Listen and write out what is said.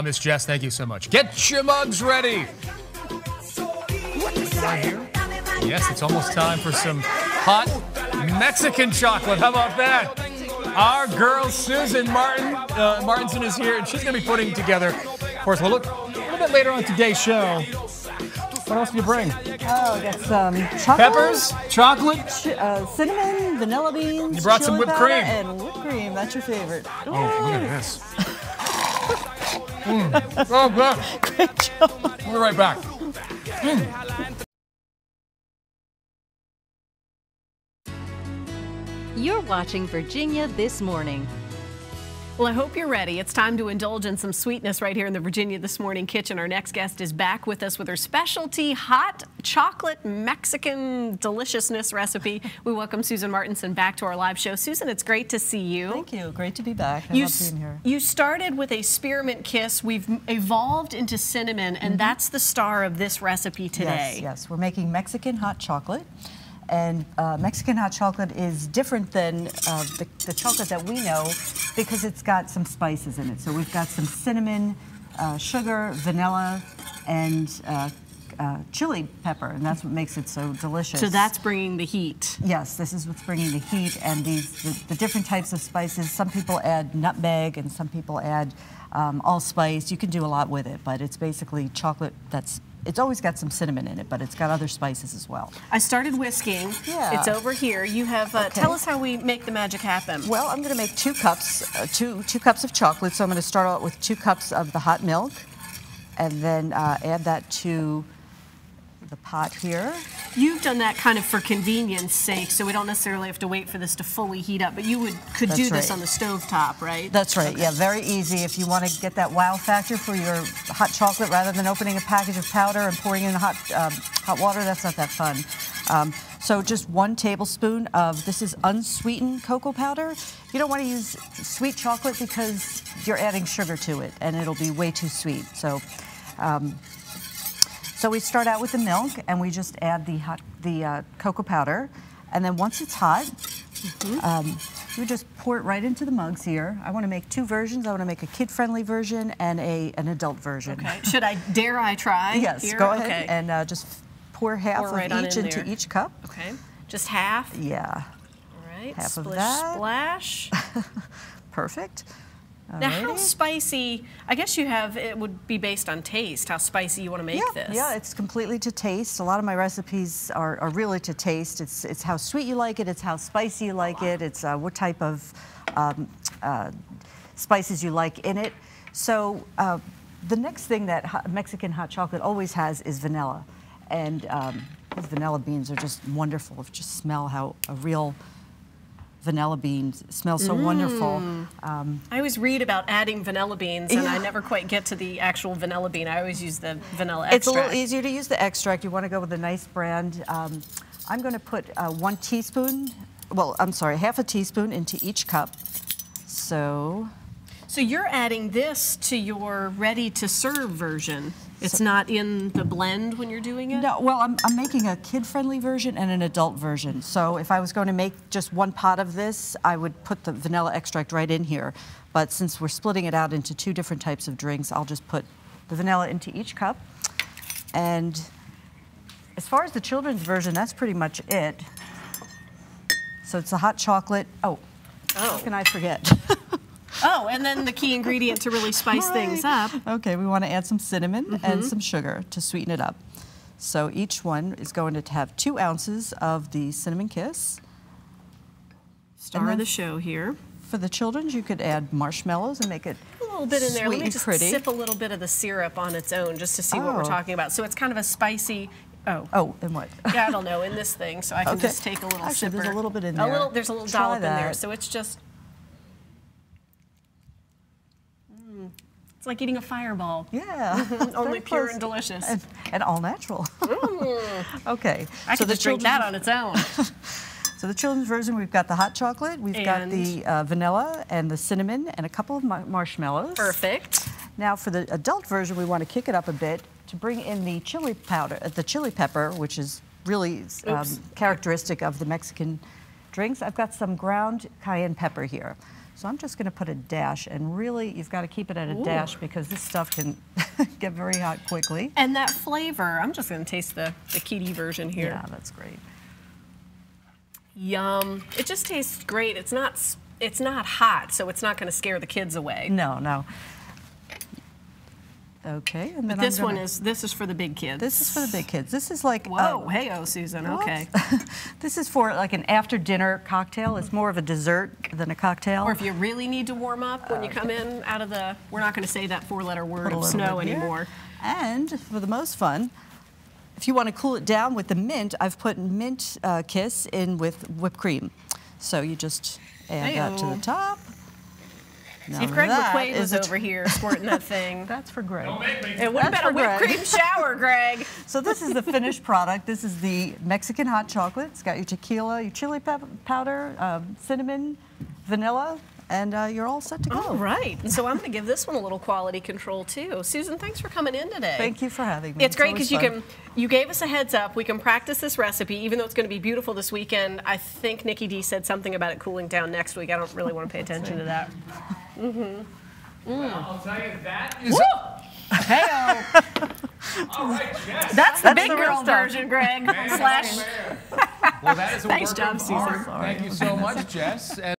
Miss Jess, thank you so much. Get your mugs ready. Right here. Yes, it's almost time for some hot Mexican chocolate. How about that? Our girl Susan Martinson is here, and she's going to be putting together, of course, we'll look a little bit later on today's show. What else do you bring? Oh, I got some chocolate. Peppers, chocolate. Cinnamon, vanilla beans. You brought some whipped cream. And whipped cream, that's your favorite. Oh, look at this. Oh, good. Great job. We'll be right back. You're watching Virginia This Morning. Well, I hope you're ready. It's time to indulge in some sweetness right here in the Virginia This Morning kitchen. Our next guest is back with us with her specialty hot chocolate Mexican deliciousness recipe. We welcome Susan Martinson back to our live show. Susan, it's great to see you. Thank you. Great to be back. I love being here. You started with a spearmint kiss. We've evolved into cinnamon, and that's the star of this recipe today. Yes, yes. We're making Mexican hot chocolate. And Mexican hot chocolate is different than the chocolate that we know because it's got some spices in it. So we've got some cinnamon, sugar, vanilla, and chili pepper, and that's what makes it so delicious. So that's bringing the heat. Yes, this is what's bringing the heat, and the different types of spices. Some people add nutmeg, and some people add allspice. You can do a lot with it, but it's basically chocolate that's. It's always got some cinnamon in it, but it's got other spices as well. I started whisking. Yeah. It's over here. You have, tell us how we make the magic happen. Well, I'm going to make 2 cups, two cups of chocolate. So I'm going to start out with 2 cups of the hot milk, and then add that to the pot here. You've done that kind of for convenience sake, so we don't necessarily have to wait for this to fully heat up, but you could do this on the stove top, right? That's right, yeah, very easy. If you want to get that wow factor for your hot chocolate, rather than opening a package of powder and pouring in the hot water, that's not that fun. So just 1 tablespoon of, this is unsweetened cocoa powder. You don't want to use sweet chocolate because you're adding sugar to it, and it'll be way too sweet. So we start out with the milk, and we just add the cocoa powder, and then once it's hot, you just pour it right into the mugs here. I want to make 2 versions. I want to make a kid-friendly version and an adult version. Okay. Dare I try? Yes, here? go ahead and just pour half of each into each cup. Okay. Just half? Yeah. All right. Half Splish, of that. Splash. Perfect. Now, how spicy, I guess it would be based on taste, how spicy you want to make this. Yeah, it's completely to taste. A lot of my recipes are really to taste. It's how sweet you like it, it's how spicy you like it, it's what type of spices you like in it. So the next thing that Mexican hot chocolate always has is vanilla. And these vanilla beans are just wonderful. Just smell how a real vanilla beans smell so wonderful. I always read about adding vanilla beans, and I never quite get to the actual vanilla bean. I always use the vanilla extract. It's a little easier to use the extract. You want to go with a nice brand. I'm going to put 1 teaspoon, well, I'm sorry, half a teaspoon into each cup. So you're adding this to your ready-to-serve version. It's not in the blend when you're doing it? No, well, I'm making a kid-friendly version and an adult version. So if I was going to make just 1 pot of this, I would put the vanilla extract right in here. But since we're splitting it out into 2 different types of drinks, I'll just put the vanilla into each cup. And as far as the children's version, that's pretty much it. So it's a hot chocolate. Oh, how can I forget? Oh, and then the key ingredient to really spice things up. Okay, we want to add some cinnamon and some sugar to sweeten it up. So each one is going to have 2 ounces of the cinnamon kiss. Star of the show here. For the children, you could add marshmallows and make it a little bit in there. Let me just pretty. sip a little bit of the syrup on its own just to see what we're talking about. So it's kind of a spicy. Oh, and what? Yeah, I don't know, in this thing. So I can just take a little sipper. There's a little bit in there. There's a little dollop in there. So it's just. It's like eating a Fireball. Yeah. Only pure and delicious. And all natural. Okay. I could just drink that on its own. So the children's version, we've got the hot chocolate, we've got the vanilla and the cinnamon and a couple of marshmallows. Perfect. Now for the adult version, we want to kick it up a bit to bring in the chili powder, the chili pepper, which is really characteristic of the Mexican drinks. I've got some ground cayenne pepper here. So I'm just going to put a dash, and really, you've got to keep it at a dash because this stuff can get very hot quickly. And that flavor, I'm just going to taste the Kitty version here. Yeah, that's great. Yum. It just tastes great. It's not hot, so it's not going to scare the kids away. No, no. Okay, and then But this is for the big kids. This is for the big kids. This is like whoa, hey-oh, Susan. Whoops. Okay. This is for like an after-dinner cocktail. It's more of a dessert than a cocktail. Or if you really need to warm up when you come in out of the, we're not going to say that four-letter word of snow anymore. And for the most fun, if you want to cool it down with the mint, I've put mint kiss in with whipped cream. So you just add that to the top. See, if Greg McQuaid was over here squirting that thing. That's for Greg. It would have been a whipped cream shower, Greg. So this is the finished product. This is the Mexican hot chocolate. It's got your tequila, your chili powder, cinnamon, vanilla, and you're all set to go. All right. And so I'm going to give this one a little quality control, too. Susan, thanks for coming in today. Thank you for having me. It's great because you gave us a heads up. We can practice this recipe, even though it's going to be beautiful this weekend. I think Nikki D said something about it cooling down next week. I don't really want to pay attention to that. Well, I'll tell you, that is... Hey-oh. All right, Jess. That's the big girl version, Greg. Well, that is a Thanks, work of Susan. art. Thank you so much, Jess.